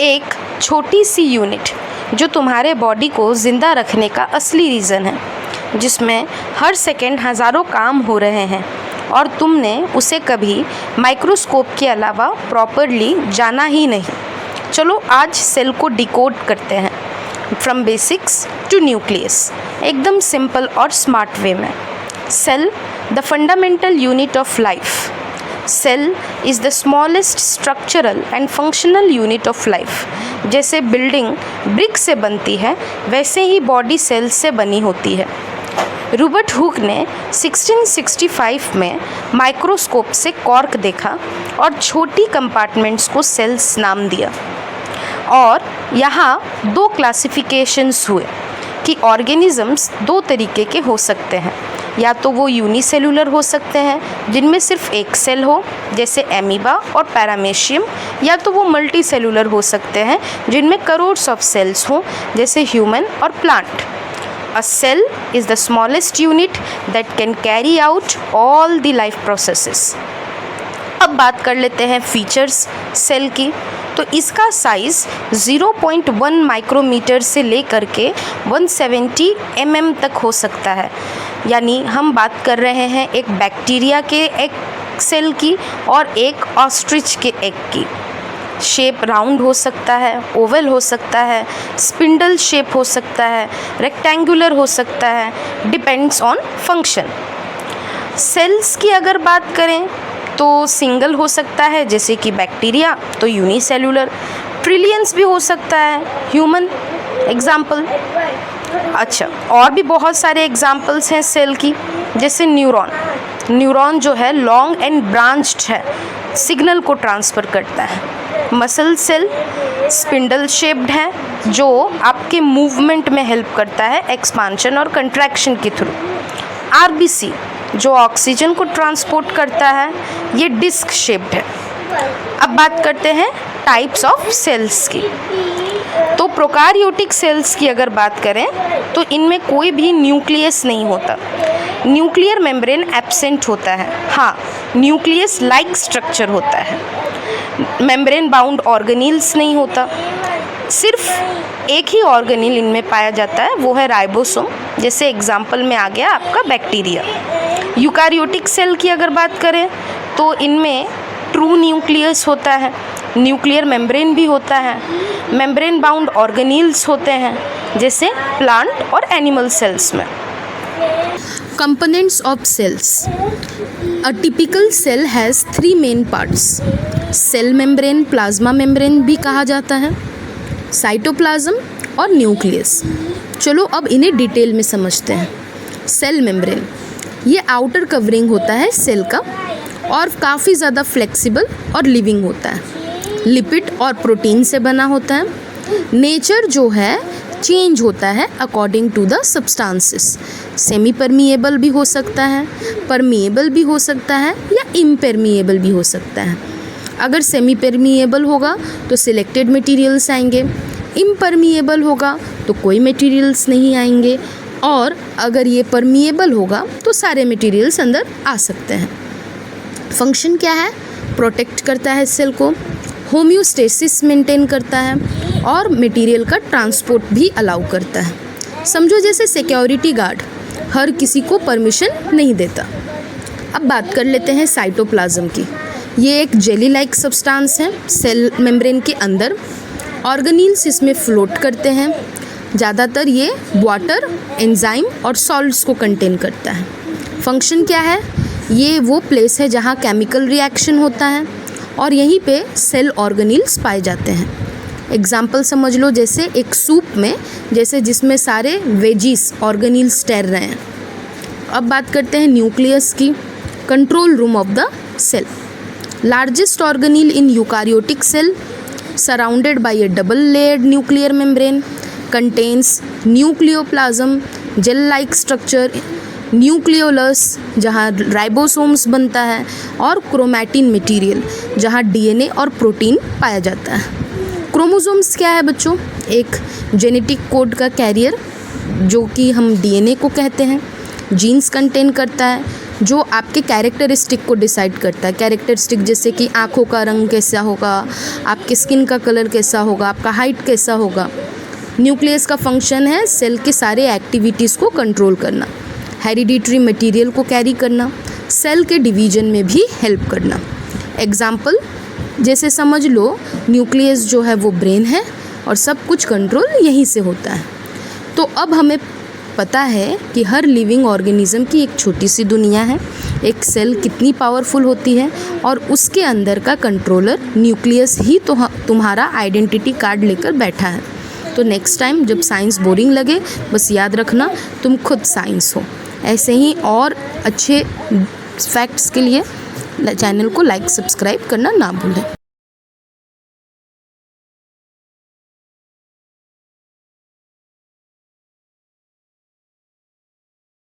एक छोटी सी यूनिट जो तुम्हारे बॉडी को ज़िंदा रखने का असली रीज़न है, जिसमें हर सेकंड हज़ारों काम हो रहे हैं और तुमने उसे कभी माइक्रोस्कोप के अलावा प्रॉपरली जाना ही नहीं। चलो आज सेल को डिकोड करते हैं फ्रॉम बेसिक्स टू न्यूक्लियस, एकदम सिंपल और स्मार्ट वे में। Cell the fundamental unit of life. Cell is the smallest structural and functional unit of life. जैसे बिल्डिंग ब्रिक से बनती है, वैसे ही बॉडी सेल से बनी होती है। रॉबर्ट हुक ने 1665 में माइक्रोस्कोप से कॉर्क देखा और छोटी कंपार्टमेंट्स को सेल्स नाम दिया। और यहाँ दो क्लासिफिकेशंस हुए कि ऑर्गेनिजम्स दो तरीके के हो सकते हैं, या तो वो यूनिसेलुलर हो सकते हैं जिनमें सिर्फ एक सेल हो जैसे एमीबा और पैरामेशियम, या तो वो मल्टी सेलुलर हो सकते हैं जिनमें करोड्स ऑफ सेल्स हों जैसे ह्यूमन और plant. A cell is the smallest unit that can carry out all the life processes. अब बात कर लेते हैं फीचर्स सेल की। तो इसका साइज़ 0.1 माइक्रोमीटर से लेकर के 170 mm तक हो सकता है। यानी हम बात कर रहे हैं एक बैक्टीरिया के एक सेल की और एक ऑस्ट्रिच के एग की। शेप राउंड हो सकता है, ओवल हो सकता है, स्पिंडल शेप हो सकता है, रेक्टेंगुलर हो सकता है, डिपेंड्स ऑन फंक्शन। सेल्स की अगर बात करें तो सिंगल हो सकता है जैसे कि बैक्टीरिया, तो यूनिसेलुलर। ट्रिलियंस भी हो सकता है, ह्यूमन एग्जाम्पल। अच्छा, और भी बहुत सारे एग्जाम्पल्स हैं सेल की, जैसे न्यूरॉन। न्यूरॉन जो है लॉन्ग एंड ब्रांच्ड है, सिग्नल को ट्रांसफ़र करता है। मसल सेल स्पिंडल शेप्ड है जो आपके मूवमेंट में हेल्प करता है एक्सपांशन और कंट्रैक्शन के थ्रू। आरबीसी जो ऑक्सीजन को ट्रांसपोर्ट करता है, ये डिस्क शेप्ड है। अब बात करते हैं टाइप्स ऑफ सेल्स की। तो प्रोकार्योटिक सेल्स की अगर बात करें तो इनमें कोई भी न्यूक्लियस नहीं होता, न्यूक्लियर मेम्ब्रेन एब्सेंट होता है। हाँ, न्यूक्लियस लाइक स्ट्रक्चर होता है, मेम्ब्रेन बाउंड ऑर्गेनील्स नहीं होता। सिर्फ एक ही ऑर्गेनील इनमें पाया जाता है, वो है राइबोसोम। जैसे एग्जाम्पल में आ गया आपका बैक्टीरिया। यूकारियोटिक सेल की अगर बात करें तो इनमें ट्रू न्यूक्लियस होता है, न्यूक्लियर मेम्ब्रेन भी होता है, मेम्ब्रेन बाउंड ऑर्गेनील्स होते हैं जैसे प्लांट और एनिमल सेल्स में। Components of cells. A typical cell has 3 main parts. Cell membrane, plasma membrane भी कहा जाता है, साइटोप्लाज्म और न्यूक्लियस। चलो अब इन्हें डिटेल में समझते हैं। सेल मेम्ब्रेन ये आउटर कवरिंग होता है सेल का और काफ़ी ज़्यादा फ्लेक्सिबल और लिविंग होता है। लिपिड और प्रोटीन से बना होता है। नेचर जो है चेंज होता है according to the substances. Semi permeable भी हो सकता है, परमिएबल भी हो सकता है, या इम्परमिएबल भी हो सकता है। अगर सेमी परमिएबल होगा तो सिलेक्टेड मटेरियल्स आएंगे, इम्परमिएबल होगा तो कोई मटेरियल्स नहीं आएंगे, और अगर ये परमिएबल होगा तो सारे मटेरियल्स अंदर आ सकते हैं। फंक्शन क्या है? प्रोटेक्ट करता है सेल को, होम्योस्टेसिस मेंटेन करता है और मटेरियल का ट्रांसपोर्ट भी अलाउ करता है। समझो जैसे सिक्योरिटी गार्ड हर किसी को परमिशन नहीं देता। अब बात कर लेते हैं साइटोप्लाज्म की। ये एक जेली लाइक सब्सटेंस है सेल मेम्ब्रेन के अंदर। ऑर्गेनील्स इसमें फ्लोट करते हैं। ज़्यादातर ये वाटर, एंजाइम और सॉल्ट्स को कंटेन करता है। फंक्शन क्या है? ये वो प्लेस है जहाँ केमिकल रिएक्शन होता है और यहीं पे सेल ऑर्गेनील्स पाए जाते हैं। एग्जाम्पल समझ लो, जैसे एक सूप में, जैसे जिसमें सारे वेजीज ऑर्गेनील्स तैर रहे हैं। अब बात करते हैं न्यूक्लियस की, control room of the cell. Largest organelle in eukaryotic cell, surrounded by a double layered nuclear membrane, contains nucleoplasm, gel like structure, nucleolus जहाँ राइबोसोम्स बनता है, और क्रोमैटिन मटेरियल जहाँ डीएनए और प्रोटीन पाया जाता है। क्रोमोसोम्स क्या है बच्चों? एक जेनेटिक कोड का कैरियर जो कि हम डीएनए को कहते हैं, जीन्स कंटेन करता है, जो आपके कैरेक्टरिस्टिक को डिसाइड करता है। कैरेक्टरिस्टिक जैसे कि आँखों का रंग कैसा होगा, आपके स्किन का कलर कैसा होगा, आपका हाइट कैसा होगा। न्यूक्लियस का फंक्शन है सेल के सारे एक्टिविटीज़ को कंट्रोल करना, हेरिडिटरी मटेरियल को कैरी करना, सेल के डिवीजन में भी हेल्प करना। एग्जाम्पल जैसे समझ लो न्यूक्लियस जो है वो ब्रेन है और सब कुछ कंट्रोल यहीं से होता है। तो अब हमें पता है कि हर लिविंग ऑर्गेनिज्म की एक छोटी सी दुनिया है, एक सेल कितनी पावरफुल होती है और उसके अंदर का कंट्रोलर न्यूक्लियस ही तो तुम्हारा आइडेंटिटी कार्ड लेकर बैठा है। तो नेक्स्ट टाइम जब साइंस बोरिंग लगे बस याद रखना तुम खुद साइंस हो। ऐसे ही और अच्छे फैक्ट्स के लिए चैनल को लाइक सब्सक्राइब करना ना भूलें।